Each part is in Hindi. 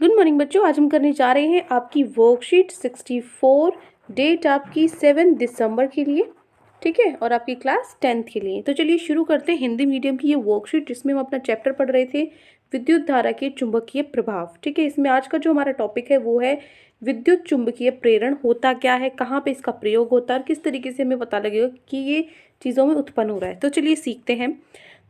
गुड मॉर्निंग बच्चों, आज हम करने जा रहे हैं आपकी वर्कशीट 64। डेट आपकी 7 दिसंबर के लिए, ठीक है, और आपकी क्लास 10th के लिए। तो चलिए शुरू करते हैं हिंदी मीडियम की ये वर्कशीट, जिसमें हम अपना चैप्टर पढ़ रहे थे विद्युत धारा के चुंबकीय प्रभाव। ठीक है, इसमें आज का जो हमारा टॉपिक है वो है विद्युत चुंबकीय प्रेरण होता क्या है, कहाँ पे इसका प्रयोग होता है और किस तरीके से हमें पता लगेगा कि ये चीज़ों में उत्पन्न हो रहा है। तो चलिए सीखते हैं।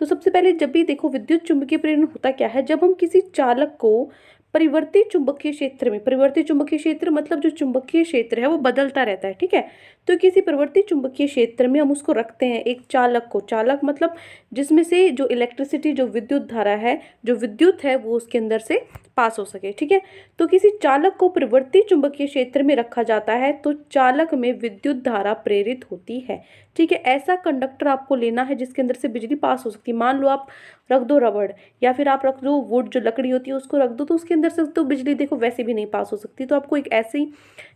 तो सबसे पहले जब भी देखो विद्युत चुंबकीय प्रेरण होता क्या है, जब हम किसी चालक को परिवर्ती चुंबकीय क्षेत्र में, परिवर्ती चुंबकीय क्षेत्र मतलब जो चुंबकीय क्षेत्र है वो बदलता रहता है, ठीक है। तो किसी परिवर्ती चुंबकीय क्षेत्र में हम उसको रखते हैं एक चालक को, चालक मतलब जिसमें से जो इलेक्ट्रिसिटी, जो विद्युत धारा है, जो विद्युत है वो उसके अंदर से पास हो सके, ठीक है। तो किसी चालक को परिवर्ती चुंबकीय क्षेत्र में रखा जाता है तो चालक में विद्युत धारा प्रेरित होती है, ठीक है। ऐसा कंडक्टर आपको लेना है जिसके अंदर से बिजली पास हो सकती है। मान लो आप रख दो रबड़, या फिर आप रख दो वुड, जो लकड़ी होती है उसको रख दो, तो उसके अंदर से तो बिजली देखो वैसे भी नहीं पास हो सकती। तो आपको एक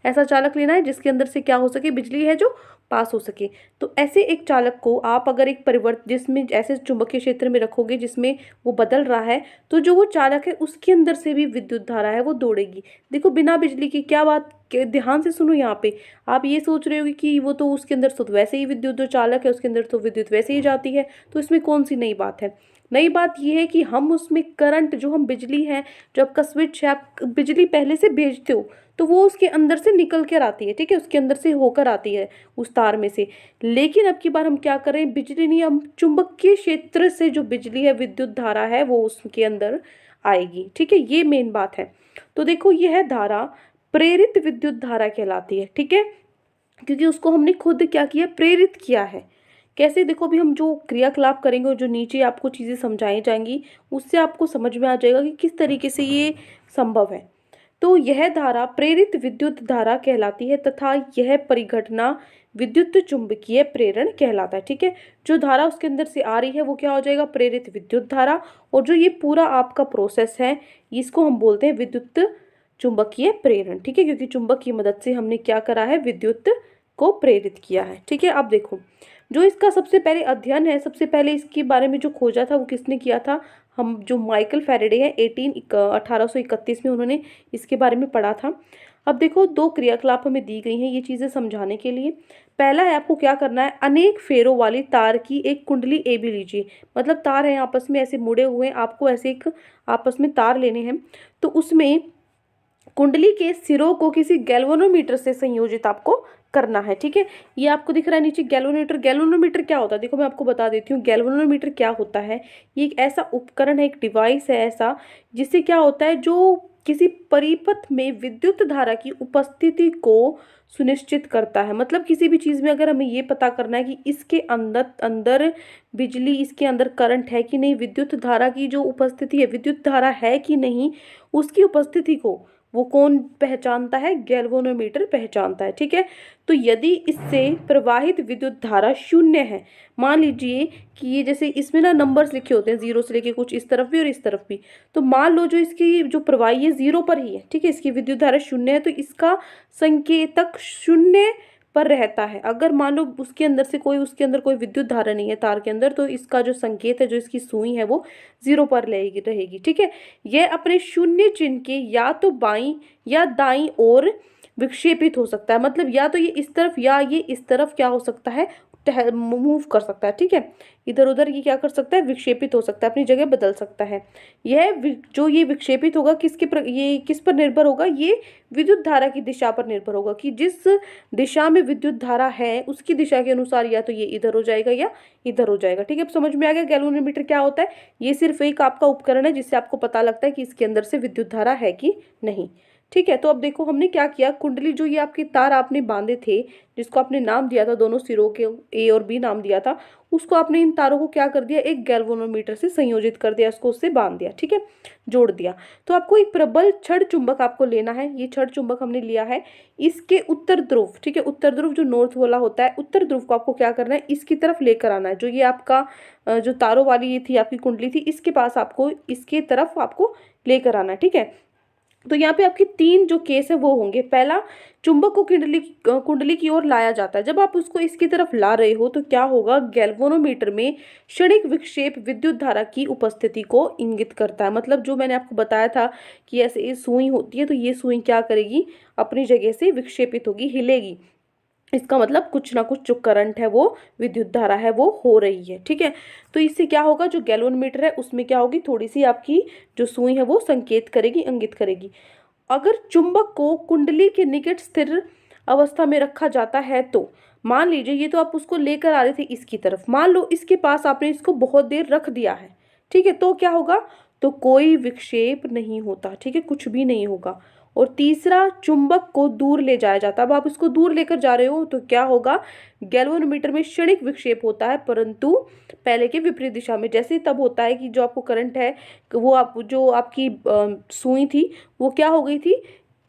ऐसा चालक लेना है जिसके अंदर से क्या हो सके, बिजली है जो पास हो सके। तो ऐसे एक चालक को आप अगर एक जिसमें ऐसे चुंबकीय क्षेत्र में रखोगे जिसमें वो बदल रहा है, तो जो वो चालक है उसके अंदर से भी विद्युत धारा है वो दौड़ेगी। देखो बिना बिजली की क्या बात, ध्यान से सुनो। यहाँ पे आप ये सोच रहे हो कि वो तो उसके अंदर तो वैसे ही विद्युत, जो चालक है उसके अंदर तो विद्युत वैसे ही जाती है, तो इसमें कौन सी नई बात है। नई बात यह है कि हम उसमें करंट, जो हम बिजली है, जो आपका स्विच है, आप बिजली पहले से भेजते हो तो वो उसके अंदर से निकल कर आती है, ठीक है, उसके अंदर से होकर आती है उस तार में से। लेकिन अब की बार हम क्या करें, बिजली नहीं, हम चुंबकीय क्षेत्र से जो बिजली है, विद्युत धारा है, वो उसके अंदर आएगी, ठीक है। ये मेन बात है। तो देखो यह धारा प्रेरित विद्युत धारा कहलाती है, ठीक है, क्योंकि उसको हमने खुद क्या किया, प्रेरित किया है। कैसे, देखो अभी हम जो क्रियाकलाप करेंगे और जो नीचे आपको चीज़ें समझाई जाएंगी उससे आपको समझ में आ जाएगा कि किस तरीके से ये संभव है। तो यह धारा प्रेरित विद्युत धारा कहलाती है तथा यह परिघटना विद्युत चुंबकीय प्रेरण कहलाता है, ठीक है। जो धारा उसके अंदर से आ रही है वो क्या हो जाएगा, प्रेरित विद्युत धारा। और जो ये पूरा आपका प्रोसेस है इसको हम बोलते हैं विद्युत चुंबकीय प्रेरण, ठीक है, क्योंकि चुंबक की मदद से हमने क्या करा है, विद्युत को प्रेरित किया है, ठीक है। अब देखो जो इसका सबसे पहले अध्ययन है, सबसे पहले इसके बारे में जो खोजा था वो किसने किया था, हम जो माइकल फैराडे है 1831 में उन्होंने इसके बारे में पढ़ा था। अब देखो दो क्रियाकलाप हमें दी गई हैं ये चीज़ें समझाने के लिए। पहला है आपको क्या करना है, अनेक फेरों वाली तार की एक कुंडली ए बी लीजिए। मतलब तार है आपस में ऐसे मुड़े हुए हैं, आपको ऐसे एक आपस में तार लेने हैं। तो उसमें कुंडली के सिरों को किसी गैल्वेनोमीटर से संयोजित आपको करना है, ठीक है। ये आपको दिख रहा है नीचे गैल्वेनोमीटर। गैल्वेनोमीटर क्या होता है, देखो मैं आपको बता देती हूँ गैल्वेनोमीटर क्या होता है। ये एक ऐसा उपकरण है, एक डिवाइस है ऐसा, जिससे क्या होता है, जो किसी परिपथ में विद्युत धारा की उपस्थिति को सुनिश्चित करता है। मतलब किसी भी चीज़ में अगर हमें ये पता करना है कि इसके अंदर अंदर बिजली, इसके अंदर करंट है कि नहीं, विद्युत धारा की जो उपस्थिति है, विद्युत धारा है कि नहीं, उसकी उपस्थिति को वो कौन पहचानता है, गैल्वेनोमीटर पहचानता है, ठीक है। तो यदि इससे प्रवाहित विद्युत धारा शून्य है, मान लीजिए कि ये जैसे इसमें ना नंबर्स लिखे होते हैं 0 से लेके कुछ इस तरफ भी और इस तरफ भी, तो मान लो जो इसकी जो प्रवाही है 0 पर ही है, ठीक है, इसकी विद्युत धारा शून्य है, तो इसका संकेतक शून्य पर रहता है। अगर मान लो उसके अंदर कोई विद्युत धारा नहीं है तार के अंदर, तो इसका जो संकेत है, जो इसकी सुई है, वो 0 पर रहेगी, ठीक है। यह अपने शून्य चिन्ह के या तो बाईं या दाईं ओर विक्षेपित हो सकता है। मतलब या तो ये इस तरफ या ये इस तरफ क्या हो सकता है, मूव कर सकता है, ठीक है। इधर उधर ये क्या कर सकता है, विक्षेपित हो सकता है, अपनी जगह बदल सकता है। जो ये विक्षेपित होगा ये किस पर निर्भर होगा, ये विद्युत धारा की दिशा पर निर्भर होगा कि जिस दिशा में विद्युत धारा है उसकी दिशा के अनुसार या तो ये इधर हो जाएगा या इधर हो जाएगा, ठीक है। अब समझ में आ गया गैल्वेनोमीटर क्या होता है। ये सिर्फ एक आपका उपकरण है जिससे आपको पता लगता है कि इसके अंदर से विद्युत धारा है कि नहीं, ठीक है। तो अब देखो हमने क्या किया, कुंडली जो ये आपके तार आपने बांधे थे, जिसको आपने नाम दिया था, दोनों सिरों के ए और बी नाम दिया था, उसको आपने इन तारों को क्या कर दिया, एक गैल्वेनोमीटर से संयोजित कर दिया, उसको उससे बांध दिया, ठीक है, जोड़ दिया। तो आपको एक प्रबल छड़ चुंबक आपको लेना है। ये छड़ चुंबक हमने लिया है, इसके उत्तर ध्रुव, ठीक है, उत्तर ध्रुव जो नॉर्थ वाला होता है, उत्तर ध्रुव को आपको क्या करना है, इसकी तरफ लेकर आना है। जो ये आपका जो तारों वाली ये थी आपकी कुंडली थी, इसके पास आपको इसके तरफ आपको लेकर आना है, ठीक है। तो यहाँ पे आपकी तीन जो केस है वो होंगे। पहला, चुंबक को कुंडली की ओर लाया जाता है। जब आप उसको इसकी तरफ ला रहे हो तो क्या होगा, गैल्वेनोमीटर में क्षणिक विक्षेप विद्युत धारा की उपस्थिति को इंगित करता है। मतलब जो मैंने आपको बताया था कि ऐसे ये सुई होती है, तो ये सुई क्या करेगी, अपनी जगह से विक्षेपित होगी, हिलेगी। इसका मतलब कुछ ना कुछ जो करंट है वो विद्युत धारा है वो हो रही है। ठीक है, तो इससे क्या होगा, जो गैल्वेनोमीटर है उसमें क्या होगी, थोड़ी सी आपकी जो सुई है वो संकेत करेगी, इंगित करेगी। अगर चुंबक को कुंडली के निकट स्थिर अवस्था में रखा जाता है तो मान लीजिए, ये तो आप उसको लेकर आ रहे थे इसकी तरफ, मान लो इसके पास आपने इसको बहुत देर रख दिया है। ठीक है, तो क्या होगा, तो कोई विक्षेप नहीं होता। ठीक है, कुछ भी नहीं होगा। और तीसरा, चुंबक को दूर ले जाया जाता है। अब आप इसको दूर लेकर जा रहे हो तो क्या होगा, गैल्वेनोमीटर में क्षणिक विक्षेप होता है, परंतु पहले के विपरीत दिशा में। जैसे तब होता है कि जो आपको करंट है वो आप जो आपकी सुई थी वो क्या हो गई थी,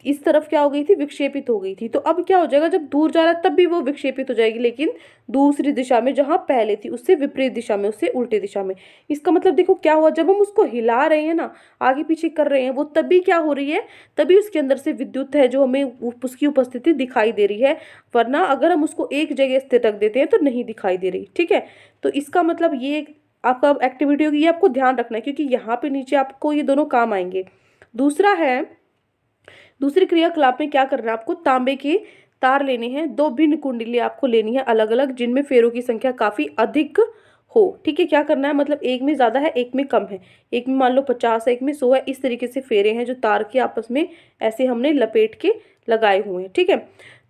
इस तरफ क्या हो गई थी, विक्षेपित हो गई थी। तो अब क्या हो जाएगा, जब दूर जा रहा है तब भी वो विक्षेपित हो जाएगी, लेकिन दूसरी दिशा में, जहां पहले थी उससे विपरीत दिशा में, उससे उल्टे दिशा में। इसका मतलब देखो क्या हुआ, जब हम उसको हिला रहे हैं ना, आगे पीछे कर रहे हैं, वो तभी क्या हो रही है, तभी उसके अंदर से विद्युत है जो हमें उसकी उपस्थिति दिखाई दे रही है। वरना अगर हम उसको एक जगह स्थिर रख देते हैं तो नहीं दिखाई दे रही। ठीक है, तो इसका मतलब ये आपका एक्टिविटी होगी, ये आपको ध्यान रखना है, क्योंकि यहाँ पे नीचे आपको ये दोनों काम आएंगे। दूसरा है, दूसरी क्रियाकलाप में क्या करना है आपको, तांबे के तार लेने हैं, दो भिन्न कुंडली आपको लेनी है अलग अलग, जिनमें फेरों की संख्या काफी अधिक हो। ठीक है, क्या करना है, मतलब एक में ज्यादा है एक में कम है, एक में मान लो 50 है एक में 100 है, इस तरीके से फेरे हैं जो तार के आपस में ऐसे हमने लपेट के लगाए हुए हैं। ठीक है,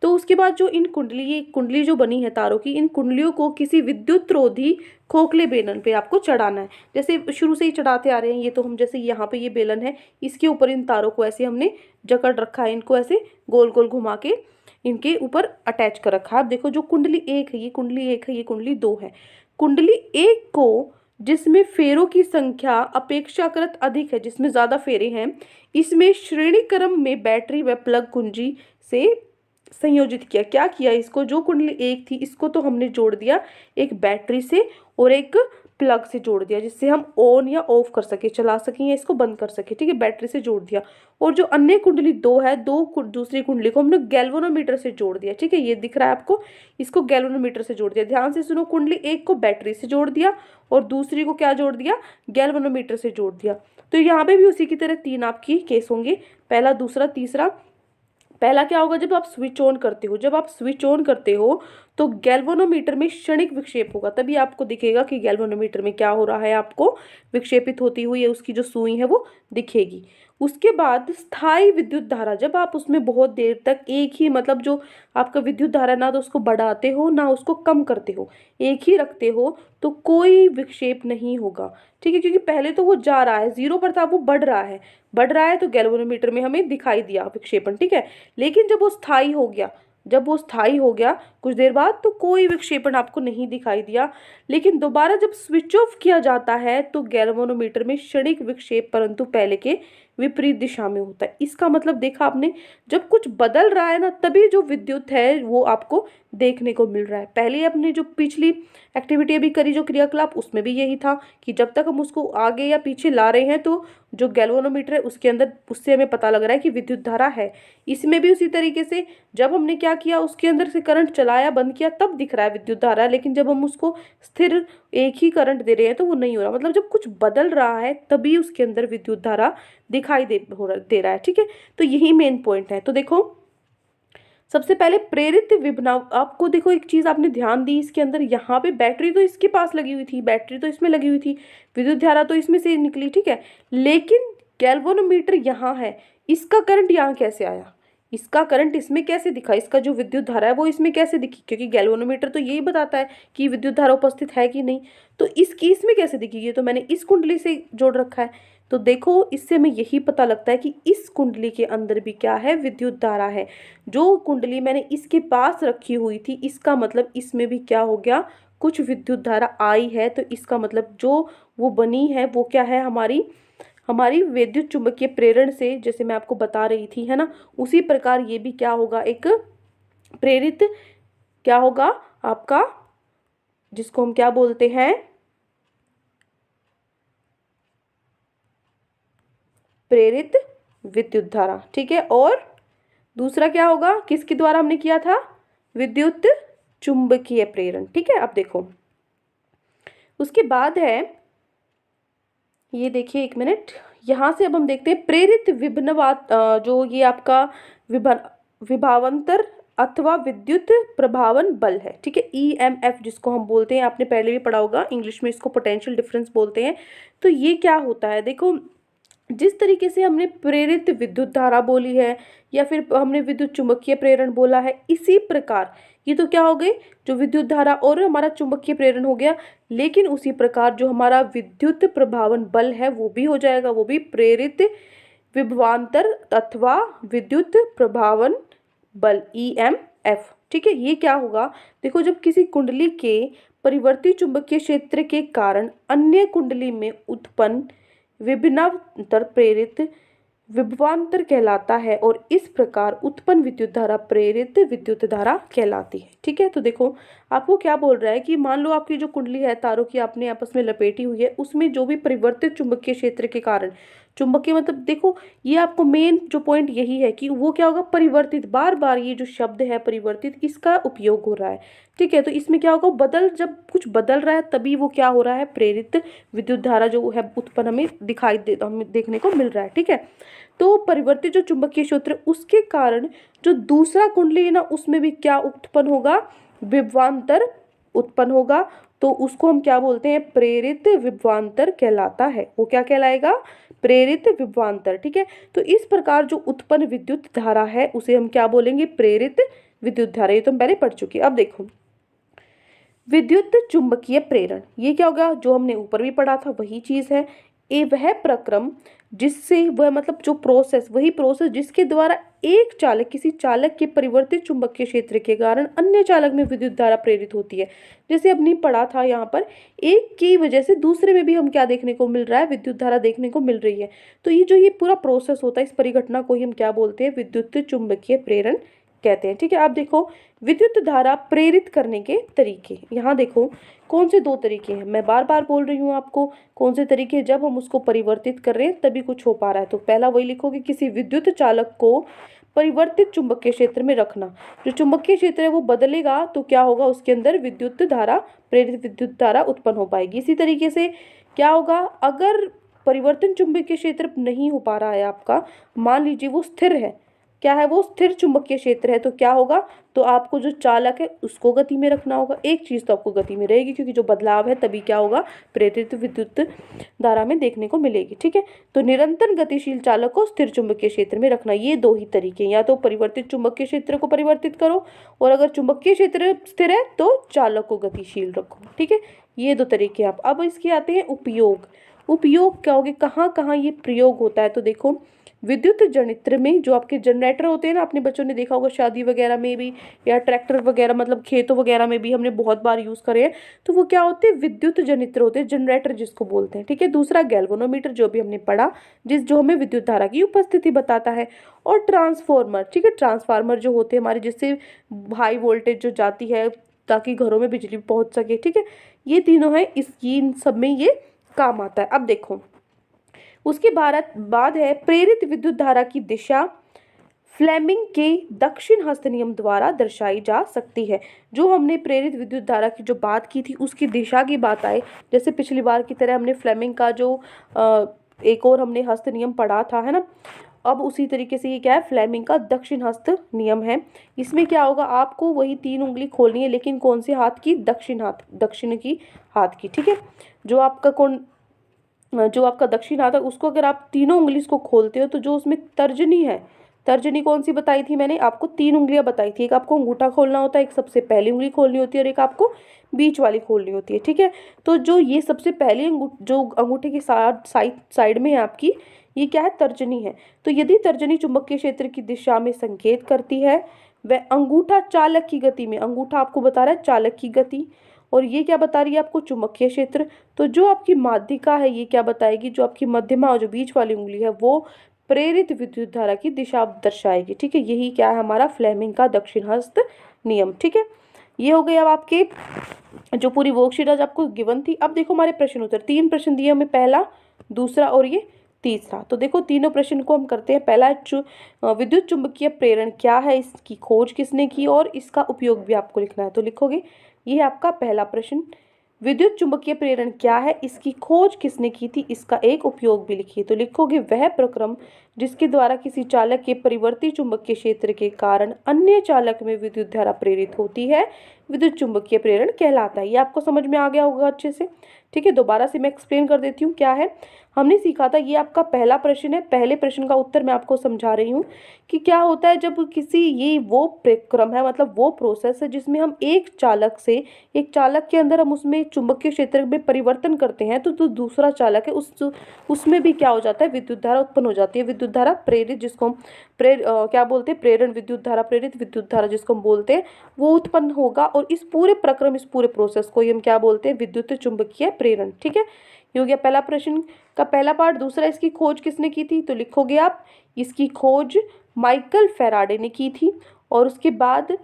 तो उसके बाद जो इन कुंडली जो बनी है तारों की, इन कुंडलियों को किसी विद्युत रोधी खोखले बेलन पे आपको चढ़ाना है। जैसे शुरू से ही चढ़ाते आ रहे हैं, ये तो हम जैसे यहाँ पे ये बेलन है, इसके ऊपर इन तारों को ऐसे हमने जकड़ रखा है, इनको ऐसे गोल गोल घुमा के इनके ऊपर अटैच कर रखा है। अब देखो, जो कुंडली एक है, ये कुंडली एक है, ये कुंडली दो है। कुंडली एक को, जिसमें फेरों की संख्या अपेक्षाकृत अधिक है, जिसमें ज्यादा फेरे हैं, इसमें श्रेणी क्रम में बैटरी व प्लग कुंजी से संयोजित किया। क्या किया, इसको जो कुंडली एक थी इसको तो हमने जोड़ दिया एक बैटरी से और एक प्लग से जोड़ दिया, जिससे हम ऑन या ऑफ कर सके, चला सकें या इसको बंद कर सके। ठीक है, बैटरी से जोड़ दिया। और जो अन्य कुंडली दो है, दूसरी कुंडली को हमने गैल्वेनोमीटर से जोड़ दिया। ठीक है, ये दिख रहा है आपको, इसको गैल्वेनोमीटर से जोड़ दिया। ध्यान से सुनो, कुंडली एक को बैटरी से जोड़ दिया और दूसरी को क्या जोड़ दिया, गैल्वेनोमीटर से जोड़ दिया। तो यहाँ पे भी उसी की तरह तीन आपकी केस होंगे, पहला दूसरा तीसरा। पहला क्या होगा, जब आप स्विच ऑन करते हो, जब आप स्विच ऑन करते हो तो गैल्वेनोमीटर में क्षणिक विक्षेप होगा, तभी आपको दिखेगा कि गैल्वेनोमीटर में क्या हो रहा है, आपको विक्षेपित होती हुई उसकी जो सुई है वो दिखेगी। उसके बाद स्थायी विद्युत धारा, जब आप उसमें बहुत देर तक एक ही, मतलब जो आपका विद्युत धारा, ना तो उसको बढ़ाते हो ना उसको कम करते हो, एक ही रखते हो, तो कोई विक्षेप नहीं होगा। ठीक है, क्योंकि पहले तो वो जा रहा है, जीरो पर था, वो बढ़ रहा है, बढ़ रहा है, तो गैल्वेनोमीटर में हमें दिखाई दिया विक्षेपण। ठीक है, लेकिन जब वो स्थायी हो गया, जब वो स्थायी हो गया कुछ देर बाद, तो कोई विक्षेपण आपको नहीं दिखाई दिया। लेकिन दोबारा जब स्विच ऑफ किया जाता है तो गैल्वेनोमीटर में क्षणिक विक्षेप, परंतु पहले के विपरीत दिशा में होता है। इसका मतलब देखा आपने, जब कुछ बदल रहा है ना, तभी जो विद्युत है वो आपको देखने को मिल रहा है। पहले अपने जो पिछली एक्टिविटी अभी करी, जो क्रियाकलाप, उसमें भी यही था कि जब तक हम उसको आगे या पीछे ला रहे हैं तो जो गैल्वेनोमीटर है उसके अंदर, उससे हमें पता लग रहा है कि विद्युत धारा है। इसमें भी उसी तरीके से, जब हमने क्या किया, उसके अंदर से करंट चलाया, बंद किया, तब दिख रहा है विद्युत धारा, लेकिन जब हम उसको स्थिर एक ही करंट दे रहे हैं तो वो नहीं हो रहा। मतलब जब कुछ बदल रहा है तभी उसके अंदर विद्युत धारा दिखाई दे रहा है। ठीक है, तो यही मेन पॉइंट है। तो देखो, सबसे पहले प्रेरित विभवांतर, आपको देखो एक चीज आपने ध्यान दी, इसके अंदर यहाँ पे बैटरी तो इसके पास लगी हुई थी, बैटरी तो इसमें लगी हुई थी, विद्युत धारा तो इसमें से निकली। ठीक है, लेकिन गैल्वेनोमीटर यहाँ है, इसका करंट यहाँ कैसे आया, इसका करंट इसमें कैसे दिखा, इसका जो विद्युत धारा है वो इसमें कैसे दिखी, क्योंकि गैल्वेनोमीटर तो यही बताता है कि विद्युत धारा उपस्थित है कि नहीं। तो इसकी इसमें कैसे दिखी, ये तो मैंने इस कुंडली से जोड़ रखा है। तो देखो, इससे हमें यही पता लगता है कि इस कुंडली के अंदर भी क्या है, विद्युत धारा है। जो कुंडली मैंने इसके पास रखी हुई थी, इसका मतलब इसमें भी क्या हो गया, कुछ विद्युत धारा आई है। तो इसका मतलब जो वो बनी है वो क्या है, हमारी हमारी विद्युत चुंबकीय प्रेरण से, जैसे मैं आपको बता रही थी, है ना, उसी प्रकार ये भी क्या होगा, एक प्रेरित, क्या होगा आपका, जिसको हम क्या बोलते हैं, प्रेरित विद्युत धारा, ठीक है। और दूसरा क्या होगा, किसके द्वारा हमने किया था, विद्युत चुंबकीय प्रेरण, ठीक है। अब देखो उसके बाद है, ये देखिए एक मिनट, यहाँ से अब हम देखते हैं प्रेरित जो ये आपका विभवांतर अथवा विद्युत प्रभावन बल है, ठीक है। ईएमएफ जिसको हम बोलते हैं, आपने पहले भी पढ़ा होगा, इंग्लिश में इसको पोटेंशियल डिफरेंस बोलते हैं। तो ये क्या होता है, देखो जिस तरीके से हमने प्रेरित विद्युत धारा बोली है या फिर हमने विद्युत चुंबकीय प्रेरण बोला है, इसी प्रकार ये तो क्या हो गई, जो विद्युत धारा और हमारा चुंबकीय प्रेरण हो गया, लेकिन उसी प्रकार जो हमारा विद्युत प्रभावन बल है वो भी हो जाएगा, वो भी प्रेरित विभवांतर अथवा विद्युत प्रभावन बल ईएमएफ, ठीक है। ये क्या होगा, देखो जब किसी कुंडली के परिवर्ती चुंबकीय क्षेत्र के कारण अन्य कुंडली में उत्पन्न विभिन्नांतर प्रेरित विभवांतर कहलाता है और इस प्रकार उत्पन्न विद्युत धारा प्रेरित विद्युत धारा कहलाती है, ठीक है। तो देखो आपको क्या बोल रहा है कि मान लो आपकी जो कुंडली है तारों की आपने आपस में लपेटी हुई है, उसमें जो भी परिवर्तित चुंबकीय क्षेत्र के कारण, चुंबकीय मतलब देखो ये आपको मेन जो पॉइंट यही है कि वो क्या होगा, परिवर्तित, बार बार ये जो शब्द है परिवर्तित इसका उपयोग हो रहा है, ठीक है। तो इसमें क्या होगा, जब कुछ बदल रहा है तभी वो क्या हो रहा है, प्रेरित विद्युत धारा जो है उत्पन्न हमें हमें देखने को मिल रहा है, ठीक है। तो परिवर्तित जो चुंबकीय क्षेत्र उसके कारण जो दूसरा कुंडली है ना, उसमें भी क्या उत्पन्न होगा, विभवांतर उत्पन्न होगा। तो उसको हम क्या बोलते हैं, प्रेरित विभवांतर कहलाता है। वो क्या कहलाएगा, प्रेरित विभवांतर, ठीक है। तो इस प्रकार जो उत्पन्न विद्युत धारा है उसे हम क्या बोलेंगे, प्रेरित विद्युत धारा। ये तो हम पहले पढ़ चुके हैं। अब देखो विद्युत चुंबकीय प्रेरण, ये क्या होगा, जो हमने ऊपर भी पढ़ा था वही चीज है। ये वह प्रक्रम जिससे वह मतलब जो प्रोसेस, वही प्रोसेस जिसके द्वारा एक चालक किसी चालक के परिवर्तित चुंबकीय क्षेत्र के कारण अन्य चालक में विद्युत धारा प्रेरित होती है। जैसे अपनी पढ़ा था यहाँ पर, एक की वजह से दूसरे में भी हम क्या देखने को मिल रहा है, विद्युत धारा देखने को मिल रही है। तो ये पूरा प्रोसेस होता है, इस परिघटना को ही हम क्या बोलते हैं, विद्युत चुंबकीय प्रेरण कहते हैं, ठीक है। आप देखो विद्युत धारा प्रेरित करने के तरीके, यहाँ देखो कौन से दो तरीके हैं, मैं बार बार बोल रही हूँ आपको कौन से तरीके हैं, जब हम उसको परिवर्तित कर रहे हैं तभी कुछ हो पा रहा है। तो पहला वही लिखोगे, किसी विद्युत चालक को परिवर्तित चुंबकीय क्षेत्र में रखना, जो चुंबकीय क्षेत्र है वो बदलेगा तो क्या होगा, उसके अंदर विद्युत धारा, प्रेरित विद्युत धारा उत्पन्न हो पाएगी। इसी तरीके से क्या होगा, अगर परिवर्तन चुंबकीय क्षेत्र नहीं हो पा रहा है आपका, मान लीजिए वो स्थिर है, क्या है, वो स्थिर चुंबकीय क्षेत्र है, तो क्या होगा, तो आपको जो चालक है उसको गति में रखना होगा। एक चीज तो आपको गति में रहेगी क्योंकि जो बदलाव है तभी क्या होगा, प्रेरित विद्युत धारा में देखने को मिलेगी, ठीक है। तो निरंतर गतिशील चालक को स्थिर चुंबकीय क्षेत्र में रखना, ये दो ही तरीके, या तो परिवर्तित चुंबकीय क्षेत्र को परिवर्तित करो, और अगर चुंबकीय क्षेत्र स्थिर है तो चालक को गतिशील रखो, ठीक है। ये दो तरीके आप। अब इसके आते हैं उपयोग। उपयोग क्या होगे, कहाँ कहाँ ये प्रयोग होता है, तो देखो विद्युत जनित्र में, जो आपके जनरेटर होते हैं ना, अपने बच्चों ने देखा होगा शादी वगैरह में भी, या ट्रैक्टर वगैरह मतलब खेतों वगैरह में भी हमने बहुत बार यूज़ करे हैं। तो वो क्या होते हैं, विद्युत जनित्र होते हैं, जनरेटर जिसको बोलते हैं, ठीक है। दूसरा गैल्वेनोमीटर जो भी हमने पढ़ा, जो हमें विद्युत धारा की उपस्थिति बताता है। और ट्रांसफॉर्मर, ठीक है, ट्रांसफार्मर जो होते हैं हमारे, जिससे हाई वोल्टेज जो जाती है ताकि घरों में बिजली पहुँच सके, ठीक है। ये तीनों है, इन सब में ये काम आता है। अब देखो उसके बाद है प्रेरित विद्युत धारा की दिशा फ्लेमिंग के दक्षिण हस्त नियम द्वारा दर्शाई जा सकती है। जो हमने प्रेरित विद्युत धारा की जो बात की थी उसकी दिशा की बात आए, जैसे पिछली बार की तरह हमने फ्लेमिंग का जो एक और हमने हस्त नियम पढ़ा था, है ना। अब उसी तरीके से ये क्या है, फ्लेमिंग का दक्षिण हस्त नियम है। इसमें क्या होगा, आपको वही 3 उंगली खोलनी है, लेकिन कौन से हाथ की, दक्षिण की हाथ की, ठीक है। जो आपका दक्षिण हाथ है उसको अगर आप तीनों उंगली को खोलते हो तो जो उसमें तर्जनी है, तर्जनी कौन सी बताई थी मैंने आपको, 3 उंगलियां बताई थी। एक आपको अंगूठा खोलना होता है, एक सबसे पहली उंगली खोलनी होती है और एक आपको बीच वाली खोलनी होती है, ठीक है। तो जो ये सबसे पहली जो अंगूठे की साइड में है आपकी, ये क्या है, तर्जनी है। तो यदि तर्जनी चुंबकीय क्षेत्र की दिशा में संकेत करती है, वह अंगूठा चालक की गति में, अंगूठा आपको बता रहा है चालक की गति, और ये क्या बता रही है आपको, चुंबकीय क्षेत्र। तो जो आपकी माध्यिका है ये क्या बताएगी, जो आपकी मध्यमा और जो बीच वाली उंगली है वो प्रेरित विद्युत धारा की दिशा दर्शाएगी, ठीक है। यही क्या है हमारा फ्लेमिंग का दक्षिण हस्त नियम, ठीक है। ये हो गया अब आपके जो पूरी वर्कशीट आज आपको गिवन थी। अब देखो हमारे प्रश्न उत्तर, 3 प्रश्न दिए हमें, पहला, दूसरा और ये तीसरा। तो देखो तीनों प्रश्न को हम करते हैं। पहला विद्युत चुंबकीय प्रेरण क्या है, इसकी खोज किसने की और इसका उपयोग भी आपको लिखना है। तो लिखोगे, ये है आपका पहला प्रश्न, विद्युत चुंबकीय प्रेरण क्या है, इसकी खोज किसने की थी, इसका एक उपयोग भी लिखिए। तो लिखोगे, वह प्रक्रम जिसके द्वारा किसी चालक के परिवर्ती चुंबकीय क्षेत्र के कारण अन्य चालक में विद्युत धारा प्रेरित होती है, विद्युत चुंबकीय प्रेरण कहलाता है। ये आपको समझ में आ गया होगा अच्छे से। ठीक है, दोबारा से मैं एक्सप्लेन कर देती हूँ क्या है। हमने सीखा था, ये आपका पहला प्रश्न है। पहले प्रश्न का उत्तर मैं आपको समझा रही हूँ कि क्या होता है जब किसी, ये वो प्रक्रम है, मतलब वो प्रोसेस है जिसमें हम एक चालक से, एक चालक के अंदर हम उसमें चुंबकीय क्षेत्र में परिवर्तन करते हैं, तो दूसरा चालक है उसमें भी क्या हो जाता है, विद्युत धारा उत्पन्न हो जाती है। विद्युत धारा प्रेरित, जिसको हम क्या बोलते हैं, प्रेरण विद्युत धारा, प्रेरित विद्युत धारा जिसको हम बोलते हैं, वो उत्पन्न होगा। और इस पूरे प्रक्रम, इस पूरे प्रोसेस को हम क्या बोलते हैं, विद्युत चुंबकीय प्रेरण। ठीक है, ये हो गया पहला प्रश्न का पहला पार्ट। दूसरा, इसकी खोज किसने की थी। तो लिखोगे आप, इसकी खोज माइकल फैराडे ने की थी। और उसके बाद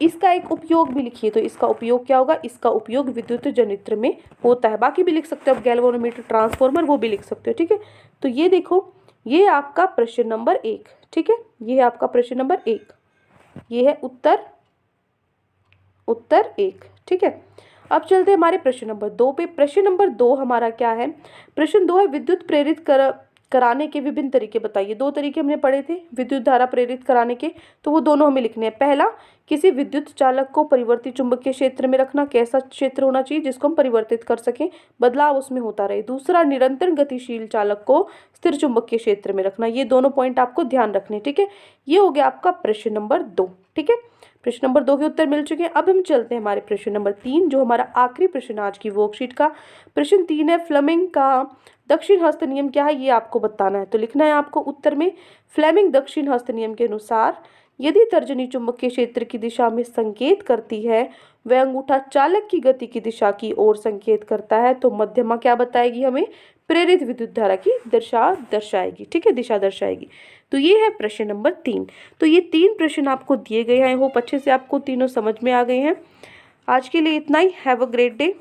इसका एक उपयोग भी लिखिए। तो इसका उपयोग क्या होगा, इसका उपयोग विद्युत जनित्र में होता है। बाकी भी लिख सकते हो आप, गैल्वेनोमीटर, ट्रांसफार्मर, वो भी लिख सकते हो। ठीक है, तो ये देखो, ये आपका प्रश्न नंबर 1। ठीक है, ये है आपका प्रश्न नंबर 1, ये है उत्तर 1। ठीक है, अब चलते हैं हमारे प्रश्न नंबर 2 पे। प्रश्न नंबर 2 हमारा क्या है, प्रश्न 2 है, विद्युत प्रेरित कराने के विभिन्न तरीके बताइए। 2 तरीके हमने पढ़े थे विद्युत धारा प्रेरित कराने के, तो वो दोनों हमें लिखने हैं। पहला, किसी विद्युत चालक को परिवर्ती चुंबकीय क्षेत्र में रखना। कैसा क्षेत्र होना चाहिए, जिसको हम परिवर्तित कर सकें, बदलाव उसमें होता रहे। दूसरा, निरंतर गतिशील चालक को स्थिर चुंबकीय क्षेत्र में रखना। ये दोनों पॉइंट आपको ध्यान रखने। ठीक है, ये हो गया आपका प्रश्न नंबर 2। ठीक है, प्रश्न नंबर 2 के उत्तर मिल चुके हैं। अब हम चलते हैं हमारे प्रश्न नंबर 3, जो हमारा आखिरी प्रश्न आज की वर्कशीट का। प्रश्न 3 है, फ्लेमिंग का दक्षिण हस्त नियम क्या है, ये आपको बताना है। तो लिखना है आपको उत्तर में, फ्लेमिंग दक्षिण हस्त नियम के अनुसार यदि तर्जनी चुंबकीय क्षेत्र की दिशा में संकेत करती है, वह अंगूठा चालक की गति की दिशा की ओर संकेत करता है, तो मध्यमा क्या बताएगी, हमें प्रेरित विद्युत धारा की दर्शाएगी। ठीक है, दिशा दर्शाएगी। तो ये है प्रश्न नंबर 3। तो ये 3 प्रश्न आपको दिए गए हैं। होप अच्छे से आपको तीनों समझ में आ गए हैं। आज के लिए इतना ही। Have a great day.